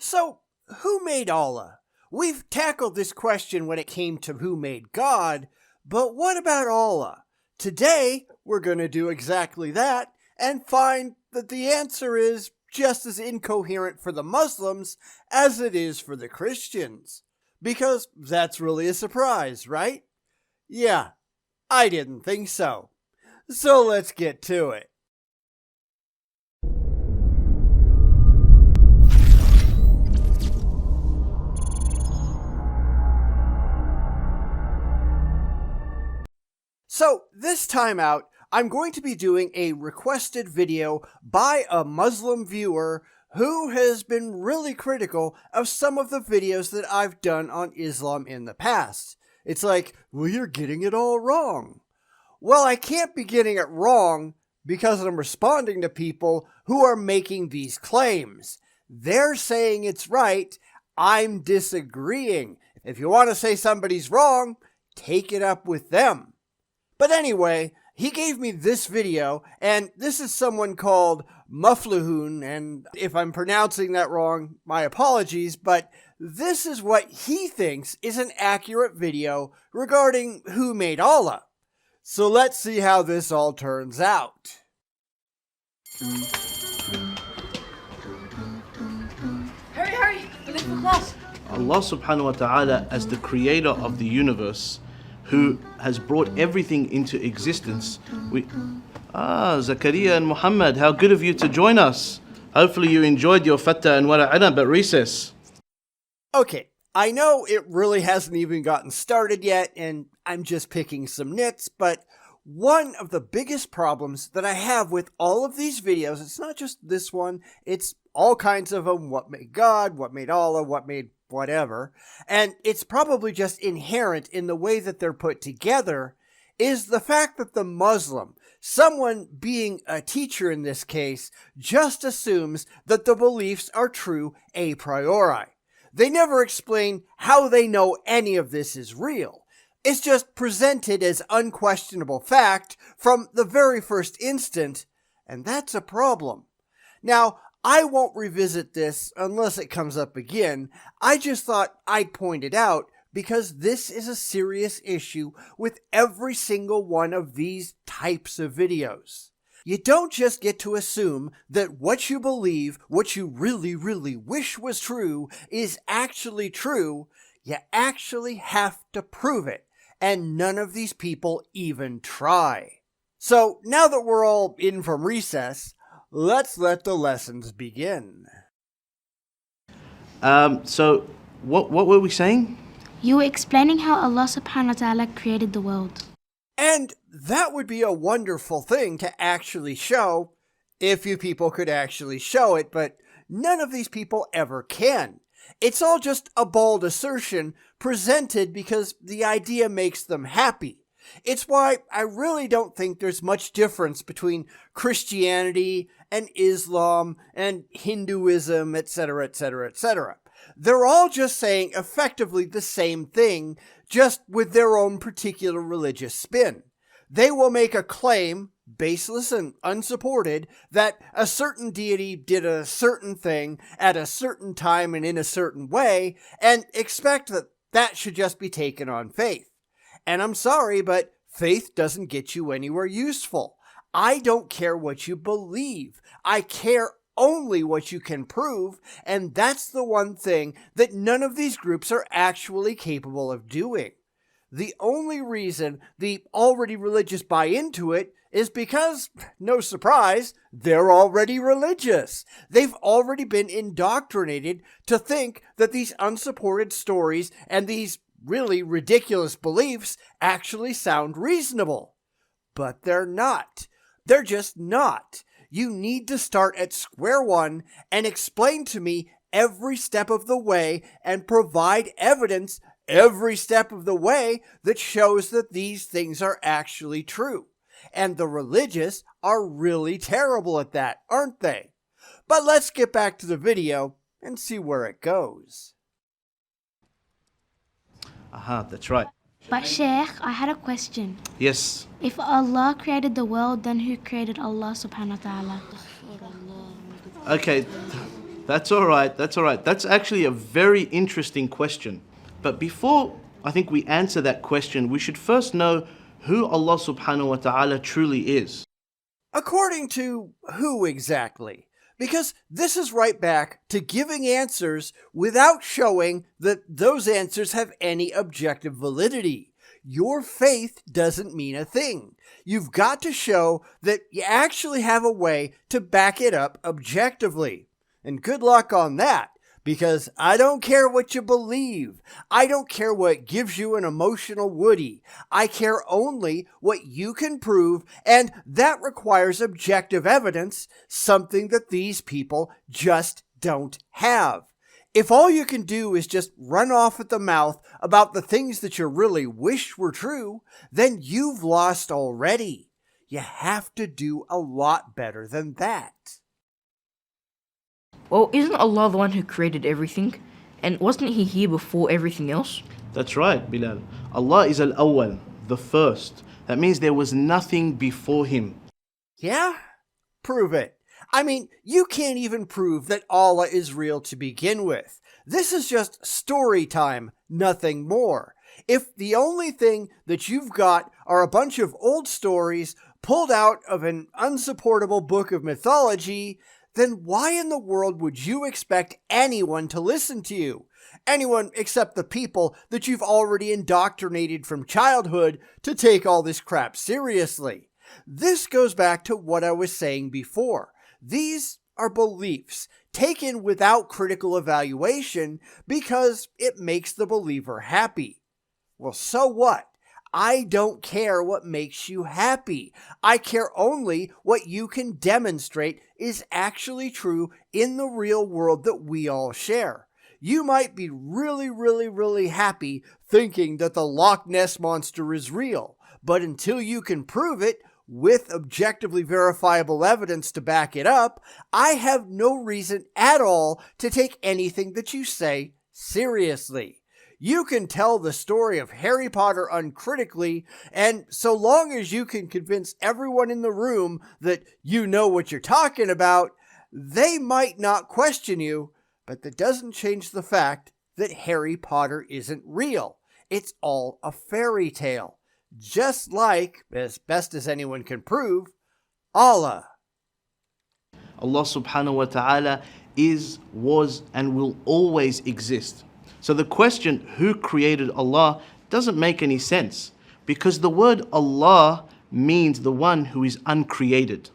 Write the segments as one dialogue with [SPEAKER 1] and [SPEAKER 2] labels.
[SPEAKER 1] So, who made Allah? We've tackled this question when it came to who made God, but what about Allah? Today, we're going to do exactly that and find that the answer is just as incoherent for the Muslims as it is for the Christians. Because that's really a surprise, right? Yeah, I didn't think so. So let's get to it. So this time out, I'm going to be doing a requested video by a Muslim viewer who has been really critical of some of the videos that I've done on Islam in the past. It's like, well, you're getting it all wrong. Well, I can't be getting it wrong because I'm responding to people who are making these claims. They're saying it's right. I'm disagreeing. If you want to say somebody's wrong, take it up with them. But anyway, he gave me this video, and this is someone called Muflihoon, and if I'm pronouncing that wrong, my apologies, but this is what he thinks is an accurate video regarding who made Allah. So let's see how this all turns out.
[SPEAKER 2] Hurry, we're late for class.
[SPEAKER 3] Allah subhanahu wa ta'ala, as the creator of the universe, who has brought everything into existence. Zakaria and Muhammad, how good of you to join us. Hopefully you enjoyed your fatta and wara'ana at recess.
[SPEAKER 1] Okay, I know it really hasn't even gotten started yet, and I'm just picking some nits, but one of the biggest problems that I have with all of these videos, it's not just this one, it's all kinds of them, what made God, what made Allah, what made whatever, and it's probably just inherent in the way that they're put together, is the fact that the Muslim, someone being a teacher in this case, just assumes that the beliefs are true a priori. They never explain how they know any of this is real. It's just presented as unquestionable fact from the very first instant, and that's a problem. Now, I won't revisit this unless it comes up again. I just thought I'd point it out because this is a serious issue with every single one of these types of videos. You don't just get to assume that what you believe, what you really, really wish was true, is actually true. You actually have to prove it, and none of these people even try. So now that we're all in from recess, let's let the lessons begin.
[SPEAKER 3] So what were we saying?
[SPEAKER 4] You were explaining how Allah subhanahu wa ta'ala created the world.
[SPEAKER 1] And that would be a wonderful thing to actually show, if you people could actually show it, but none of these people ever can. It's all just a bold assertion presented because the idea makes them happy. It's why I really don't think there's much difference between Christianity and Islam and Hinduism, etc., etc., etc. They're all just saying effectively the same thing, just with their own particular religious spin. They will make a claim, baseless and unsupported, that a certain deity did a certain thing at a certain time and in a certain way, and expect that that should just be taken on faith. And I'm sorry, but faith doesn't get you anywhere useful. I don't care what you believe. I care only what you can prove, and that's the one thing that none of these groups are actually capable of doing. The only reason the already religious buy into it is because, no surprise, they're already religious. They've already been indoctrinated to think that these unsupported stories and these really ridiculous beliefs actually sound reasonable. But they're not. They're just not. You need to start at square one and explain to me every step of the way and provide evidence every step of the way that shows that these things are actually true. And the religious are really terrible at that, aren't they? But let's get back to the video and see where it goes.
[SPEAKER 3] That's right.
[SPEAKER 4] But Sheikh, I had a question.
[SPEAKER 3] Yes.
[SPEAKER 4] If Allah created the world, then who created Allah subhanahu wa ta'ala?
[SPEAKER 3] Okay, That's all right. That's all right. That's actually a very interesting question. But before I think we answer that question, we should first know who Allah subhanahu wa ta'ala truly is.
[SPEAKER 1] According to who exactly? Because this is right back to giving answers without showing that those answers have any objective validity. Your faith doesn't mean a thing. You've got to show that you actually have a way to back it up objectively. And good luck on that, because I don't care what you believe. I don't care what gives you an emotional woody. I care only what you can prove, and that requires objective evidence, something that these people just don't have. If all you can do is just run off at the mouth about the things that you really wish were true, then you've lost already. You have to do a lot better than that.
[SPEAKER 2] Well, isn't Allah the one who created everything? And wasn't He here before everything else?
[SPEAKER 3] That's right, Bilal. Allah is al-awwal, the first. That means there was nothing before Him.
[SPEAKER 1] Yeah? Prove it. I mean, you can't even prove that Allah is real to begin with. This is just story time, nothing more. If the only thing that you've got are a bunch of old stories pulled out of an unsupportable book of mythology, then why in the world would you expect anyone to listen to you? Anyone except the people that you've already indoctrinated from childhood to take all this crap seriously. This goes back to what I was saying before. These are beliefs taken without critical evaluation because it makes the believer happy. Well, so what? I don't care what makes you happy. I care only what you can demonstrate is actually true in the real world that we all share. You might be really happy thinking that the Loch Ness Monster is real, but until you can prove it with objectively verifiable evidence to back it up, I have no reason at all to take anything that you say seriously. You can tell the story of Harry Potter uncritically, and so long as you can convince everyone in the room that you know what you're talking about, they might not question you, but that doesn't change the fact that Harry Potter isn't real. It's all a fairy tale. Just like, as best as anyone can prove, Allah.
[SPEAKER 3] Allah subhanahu wa ta'ala is, was, and will always exist. So the question, who created Allah, doesn't make any sense, because the word Allah means the one who is uncreated.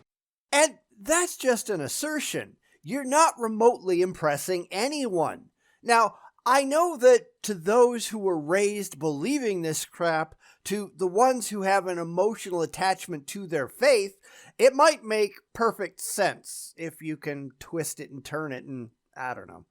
[SPEAKER 1] And that's just an assertion. You're not remotely impressing anyone. Now, I know that to those who were raised believing this crap, to the ones who have an emotional attachment to their faith, it might make perfect sense if you can twist it and turn it and, I don't know.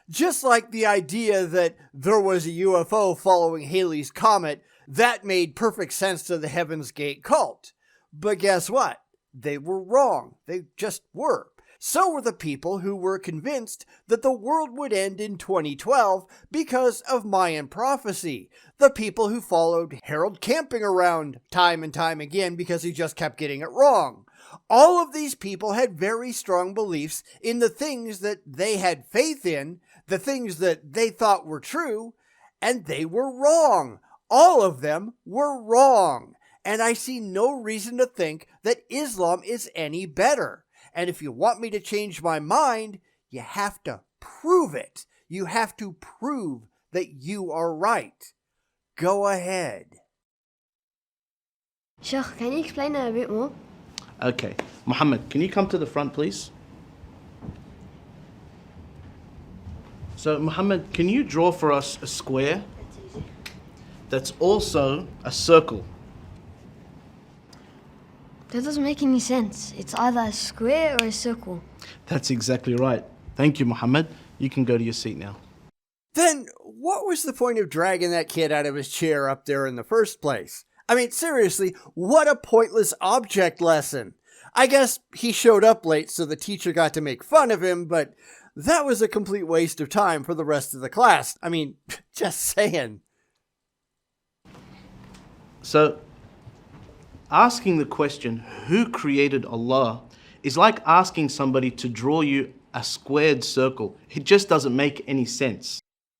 [SPEAKER 1] Just like the idea that there was a UFO following Halley's Comet, that made perfect sense to the Heaven's Gate cult. But guess what? They were wrong. They just were. So were the people who were convinced that the world would end in 2012 because of Mayan prophecy. The people who followed Harold Camping around time and time again because he just kept getting it wrong. All of these people had very strong beliefs in the things that they had faith in, the things that they thought were true, and they were wrong. All of them were wrong. And I see no reason to think that Islam is any better. And if you want me to change my mind, you have to prove it. You have to prove that you are right. Go ahead.
[SPEAKER 5] Sheikh, can you explain that a bit more?
[SPEAKER 3] Okay, Muhammad, can you come to the front, please? So, Muhammad, can you draw for us a square that's also a circle?
[SPEAKER 5] That doesn't make any sense. It's either a square or a circle.
[SPEAKER 3] That's exactly right. Thank you, Muhammad. You can go to your seat now.
[SPEAKER 1] Then what was the point of dragging that kid out of his chair up there in the first place? I mean, seriously, what a pointless object lesson. I guess he showed up late so the teacher got to make fun of him, but that was a complete waste of time for the rest of the class. I mean, just saying.
[SPEAKER 3] So, asking the question, who created Allah, is like asking somebody to draw you a squared circle. It just doesn't make any sense.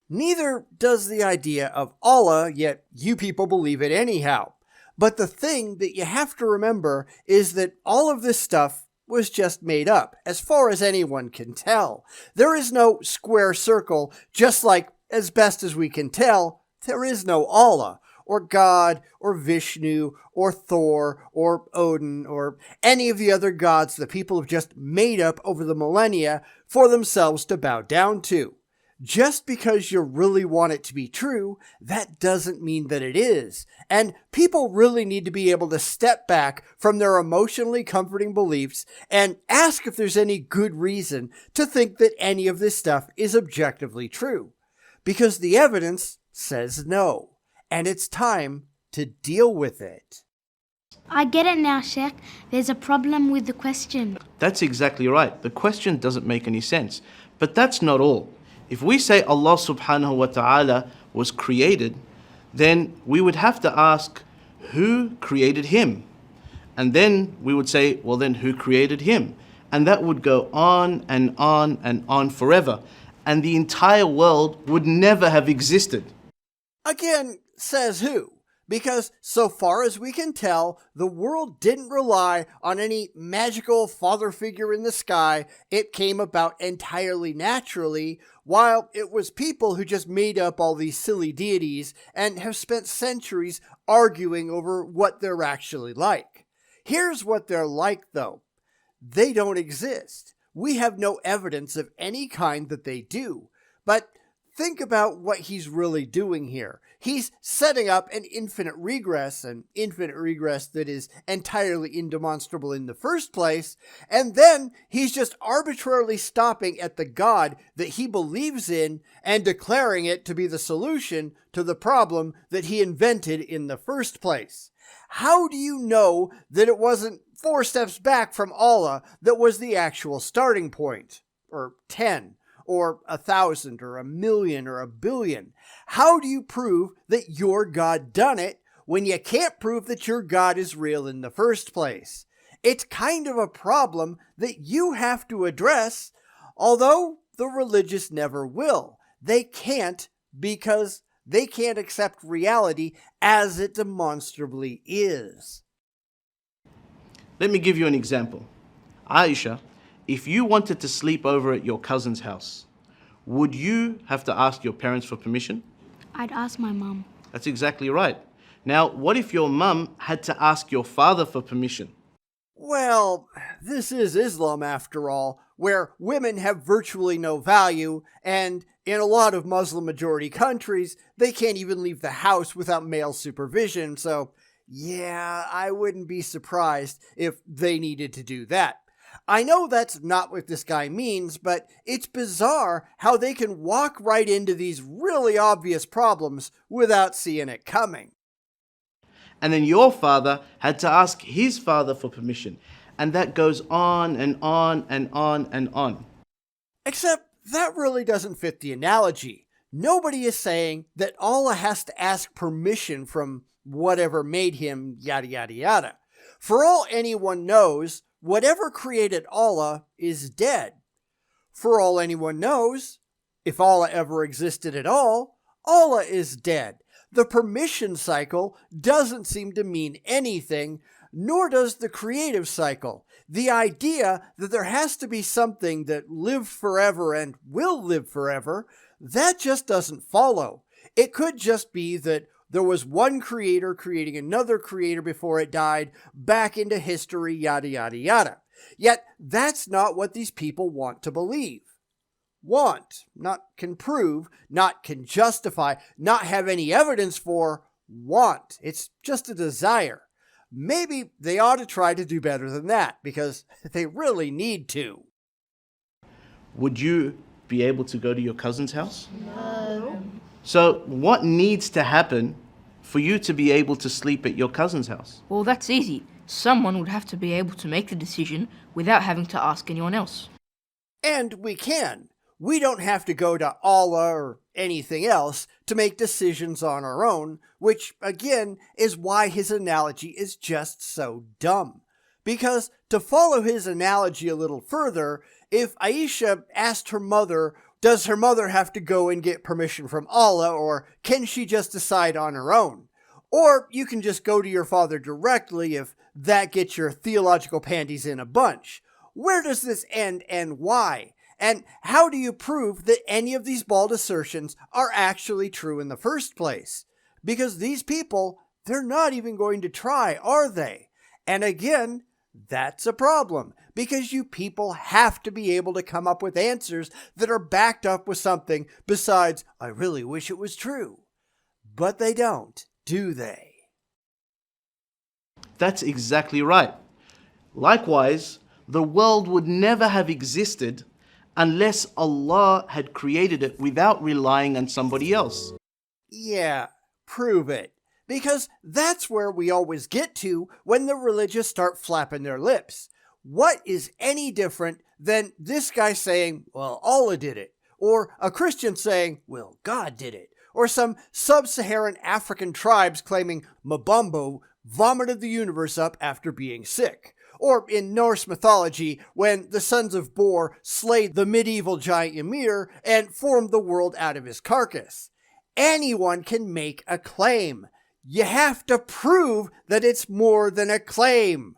[SPEAKER 1] Neither does the idea of Allah, yet you people believe it anyhow. But the thing that you have to remember is that all of this stuff was just made up, as far as anyone can tell. There is no square circle, just like, as best as we can tell, there is no Allah, or God, or Vishnu, or Thor, or Odin, or any of the other gods that people have just made up over the millennia for themselves to bow down to. Just because you really want it to be true, that doesn't mean that it is. And people really need to be able to step back from their emotionally comforting beliefs and ask if there's any good reason to think that any of this stuff is objectively true. Because the evidence says no. And it's time to deal with it.
[SPEAKER 4] I get it now, Sheikh. There's a problem with the question.
[SPEAKER 3] That's exactly right. The question doesn't make any sense. But that's not all. If we say Allah subhanahu wa ta'ala was created, then we would have to ask, who created him? And then we would say, well then who created him? And that would go on and on and on forever. And the entire world would never have existed.
[SPEAKER 1] Again, says who? Because so far as we can tell, the world didn't rely on any magical father figure in the sky. It came about entirely naturally, while it was people who just made up all these silly deities and have spent centuries arguing over what they're actually like. Here's what they're like, though. They don't exist. We have no evidence of any kind that they do. But think about what he's really doing here. He's setting up an infinite regress that is entirely indemonstrable in the first place, and then he's just arbitrarily stopping at the God that he believes in and declaring it to be the solution to the problem that he invented in the first place. How do you know that it wasn't 4 steps back from Allah that was the actual starting point? Or 10? Or 1,000, or 1,000,000, or 1,000,000,000. How do you prove that your God done it when you can't prove that your God is real in the first place? It's kind of a problem that you have to address, although the religious never will. They can't, because they can't accept reality as it demonstrably is.
[SPEAKER 3] Let me give you an example. Aisha, if you wanted to sleep over at your cousin's house, would you have to ask your parents for permission?
[SPEAKER 4] I'd ask my mum.
[SPEAKER 3] That's exactly right. Now, what if your mum had to ask your father for permission?
[SPEAKER 1] Well, this is Islam after all, where women have virtually no value, and in a lot of Muslim-majority countries, they can't even leave the house without male supervision, so yeah, I wouldn't be surprised if they needed to do that. I know that's not what this guy means, but it's bizarre how they can walk right into these really obvious problems without seeing it coming.
[SPEAKER 3] And then your father had to ask his father for permission. And that goes on and on and on and on.
[SPEAKER 1] Except that really doesn't fit the analogy. Nobody is saying that Allah has to ask permission from whatever made him, yada yada yada. For all anyone knows, whatever created Allah is dead. For all anyone knows, if Allah ever existed at all, Allah is dead. The permission cycle doesn't seem to mean anything, nor does the creative cycle. The idea that there has to be something that lived forever and will live forever, that just doesn't follow. It could just be that there was one creator creating another creator before it died, back into history, yada yada yada. Yet that's not what these people want to believe. Want, not can prove, not can justify, not have any evidence for, want. It's just a desire. Maybe they ought to try to do better than that, because they really need to.
[SPEAKER 3] Would you be able to go to your cousin's house? No. So what needs to happen for you to be able to sleep at your cousin's house?
[SPEAKER 2] Well, that's easy. Someone would have to be able to make the decision without having to ask anyone else.
[SPEAKER 1] And we can. We don't have to go to Allah or anything else to make decisions on our own, which, again, is why his analogy is just so dumb. Because to follow his analogy a little further, if Aisha asked her mother, does her mother have to go and get permission from Allah, or can she just decide on her own? Or you can just go to your father directly if that gets your theological panties in a bunch. Where does this end and why? And how do you prove that any of these bald assertions are actually true in the first place? Because these people, they're not even going to try, are they? And again, that's a problem, because you people have to be able to come up with answers that are backed up with something besides, I really wish it was true. But they don't, do they?
[SPEAKER 3] That's exactly right. Likewise, the world would never have existed unless Allah had created it without relying on somebody else.
[SPEAKER 1] Yeah, prove it. Because that's where we always get to when the religious start flapping their lips. What is any different than this guy saying, well, Allah did it? Or a Christian saying, well, God did it? Or some sub-Saharan African tribes claiming Mabumbo vomited the universe up after being sick? Or in Norse mythology, when the sons of Bor slayed the medieval giant Ymir and formed the world out of his carcass. Anyone can make a claim. You have to prove that it's more than a claim.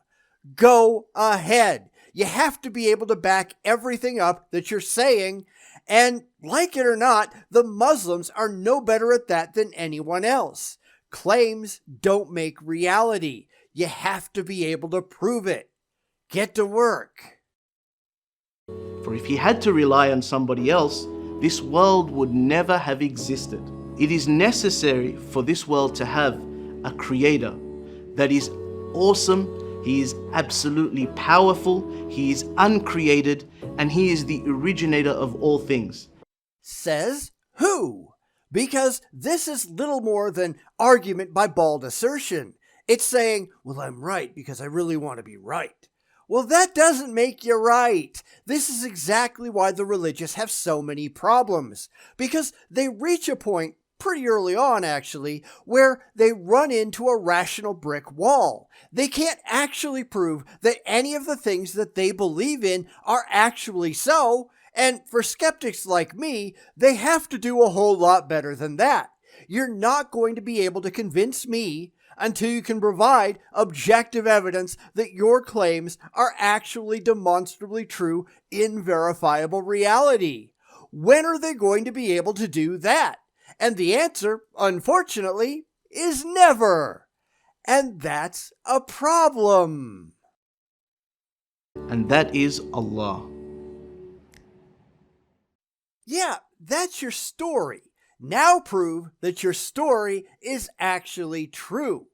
[SPEAKER 1] Go ahead. You have to be able to back everything up that you're saying. And like it or not, the Muslims are no better at that than anyone else. Claims don't make reality. You have to be able to prove it. Get to work.
[SPEAKER 3] For if he had to rely on somebody else, this world would never have existed. It is necessary for this world to have a creator that is awesome, he is absolutely powerful, he is uncreated, and he is the originator of all things.
[SPEAKER 1] Says who? Because this is little more than argument by bald assertion. It's saying, well, I'm right because I really want to be right. Well, that doesn't make you right. This is exactly why the religious have so many problems. Because they reach a point pretty early on, actually, where they run into a rational brick wall. They can't actually prove that any of the things that they believe in are actually so, and for skeptics like me, they have to do a whole lot better than that. You're not going to be able to convince me until you can provide objective evidence that your claims are actually demonstrably true in verifiable reality. When are they going to be able to do that? And the answer, unfortunately, is never. And that's a problem.
[SPEAKER 3] And that is Allah.
[SPEAKER 1] Yeah, that's your story. Now prove that your story is actually true.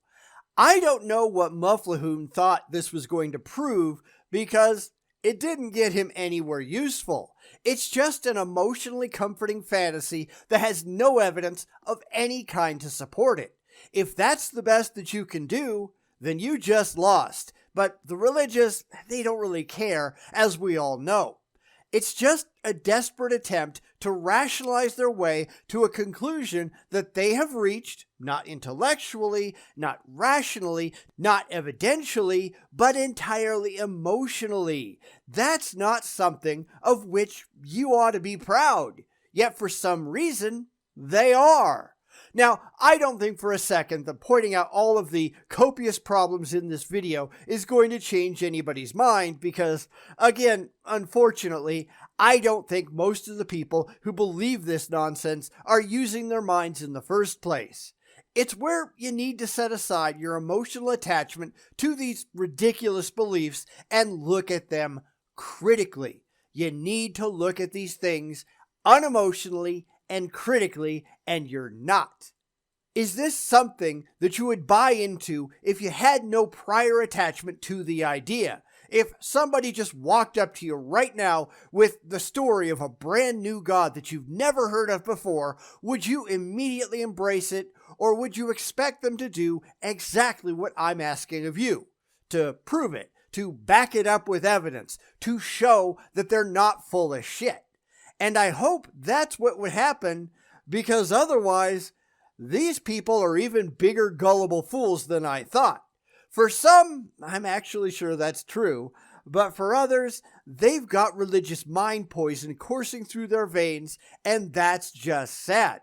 [SPEAKER 1] I don't know what Muflihoon thought this was going to prove because it didn't get him anywhere useful. It's just an emotionally comforting fantasy that has no evidence of any kind to support it. If that's the best that you can do, then you just lost. But the religious, they don't really care, as we all know. It's just a desperate attempt to rationalize their way to a conclusion that they have reached, not intellectually, not rationally, not evidentially, but entirely emotionally. That's not something of which you ought to be proud. Yet for some reason, they are. Now, I don't think for a second that pointing out all of the copious problems in this video is going to change anybody's mind because, again, unfortunately, I don't think most of the people who believe this nonsense are using their minds in the first place. It's where you need to set aside your emotional attachment to these ridiculous beliefs and look at them critically. You need to look at these things unemotionally and critically, and you're not. Is this something that you would buy into if you had no prior attachment to the idea? If somebody just walked up to you right now with the story of a brand new God that you've never heard of before, would you immediately embrace it, or would you expect them to do exactly what I'm asking of you? To prove it, to back it up with evidence, to show that they're not full of shit. And I hope that's what would happen, because otherwise, these people are even bigger gullible fools than I thought. For some, I'm actually sure that's true, but for others, they've got religious mind poison coursing through their veins, and that's just sad.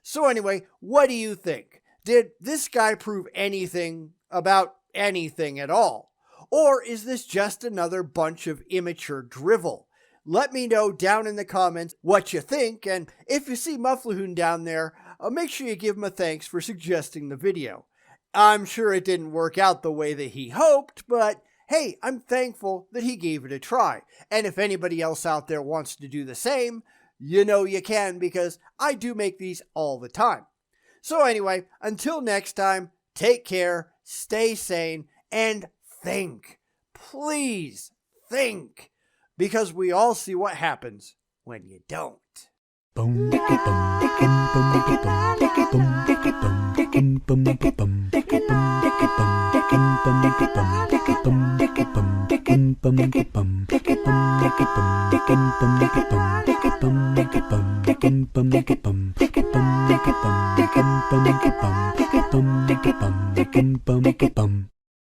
[SPEAKER 1] So anyway, what do you think? Did this guy prove anything about anything at all? Or is this just another bunch of immature drivel? Let me know down in the comments what you think, and if you see Muflihoon down there, make sure you give him a thanks for suggesting the video. I'm sure it didn't work out the way that he hoped, but hey, I'm thankful that he gave it a try. And if anybody else out there wants to do the same, you know you can, because I do make these all the time. So anyway, until next time, take care, stay sane, and think. Please think. Because we all see what happens when you don't.
[SPEAKER 6] Bum